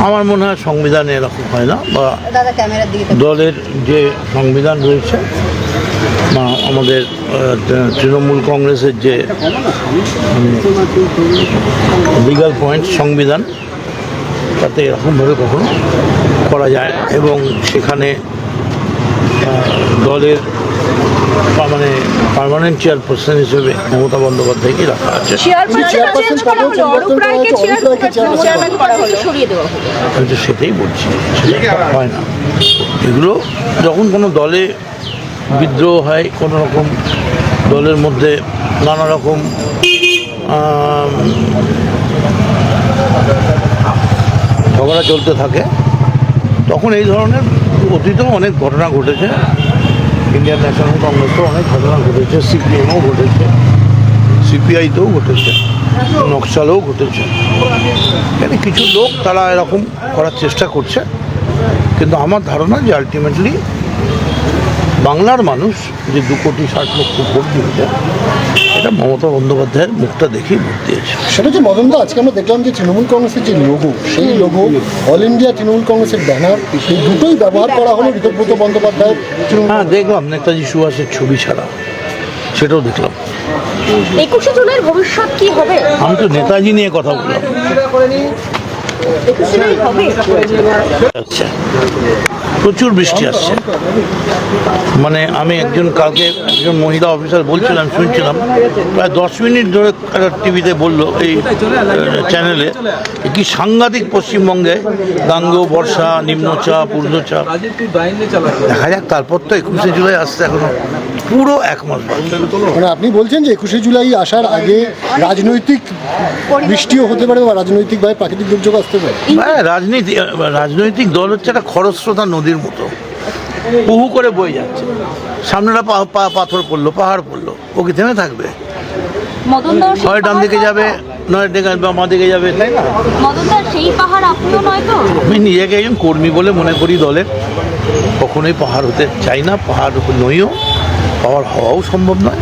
আমার মনে হয় সংবিধানে এরকম হয় না, বা দলের যে সংবিধান রয়েছে বা আমাদের তৃণমূল কংগ্রেসের যে লিগাল পয়েন্ট সংবিধান, তাতে এরকমভাবে কখনো করা যায় না। এবং সেখানে দলের মানে পার্মানেন্ট চেয়ারপারসন হিসেবে মমতা বন্দ্যোপাধ্যায়কে রাখা আছে। আমি তো সেটাই বলছি, সেটা হয় না। এগুলো যখন কোনো দলে বিদ্রোহ হয়, কোনো রকম দলের মধ্যে নানা রকম ঝগড়া চলতে থাকে, তখন এই ধরনের অতীতেও অনেক ঘটনা ঘটেছে। ইন্ডিয়ান ন্যাশনাল কংগ্রেসেও অনেক ঘটনা ঘটেছে, সিপিএমও ঘটেছে, সিপিআইতেও ঘটেছে, নকশালেও ঘটেছে। এখানে কিছু লোক তারা এরকম করার চেষ্টা করছে, কিন্তু আমার ধারণা যে আলটিমেটলি বাংলার মানুষ যে 2,60,00,000 ভোট দিয়েছে, এটা মমতা বন্দ্যোপাধ্যায়ের মুখটা দেখেই ভোট দিয়েছে। সেটা যে মদনদা, আজকে আমরা দেখলাম যে তৃণমূল কংগ্রেসের যে লোগো, সেই লোগো অল ইন্ডিয়া তৃণমূল কংগ্রেসের ব্যানার, এই দুটোই ব্যবহার করা হলো ঋতব্রত বন্দ্যোপাধ্যায়ের। হ্যাঁ, দেখলাম নেতাজি সুভাষের ছবি ছাড়া, সেটাও দেখলাম। 21শে জুলাইয়ের ভবিষ্যৎ কি হবে? আমি তো নেতাজি নিয়ে কথা বললাম। আচ্ছা, প্রচুর বৃষ্টি আসছে। মানে আমি কালকে একজন মহিলা অফিসার বলছিলাম, শুনছিলাম, প্রায় 10 মিনিট ধরে একটা টিভিতে বললো, এই চ্যানেলে, কি সাংঘাতিক পশ্চিমবঙ্গে গাঙ্গ, বর্ষা, নিম্নচাপ, ঊর্ধ্বচাপ। দেখা যাক, তারপর তো 21শে জুলাই আসছে, এখনো পুরো 1 মাস বাকি। মানে আপনি বলছেন যে 21শে জুলাই আসার আগে রাজনৈতিক বৃষ্টিও হতে পারে, বা রাজনৈতিকভাবে প্রাকৃতিক দুর্যোগ আসতে পারে। রাজনৈতিক দল হচ্ছে একটা খরস্রোতা নদীর মতো, বহু করে বয়ে যাচ্ছে। সামনেটা পাথর পড়লো, পাহাড় পড়লো, ও কি থেমে থাকবে? হয় ডান দিকে যাবে, নয় বাঁ দিকে যাবে, তাই না? আমি নিজেকে একজন কর্মী বলে মনে করি দলের, কখনোই পাহাড় হতে চাই না, পাহাড় নইও, পাহাড় হওয়াও সম্ভব নয়।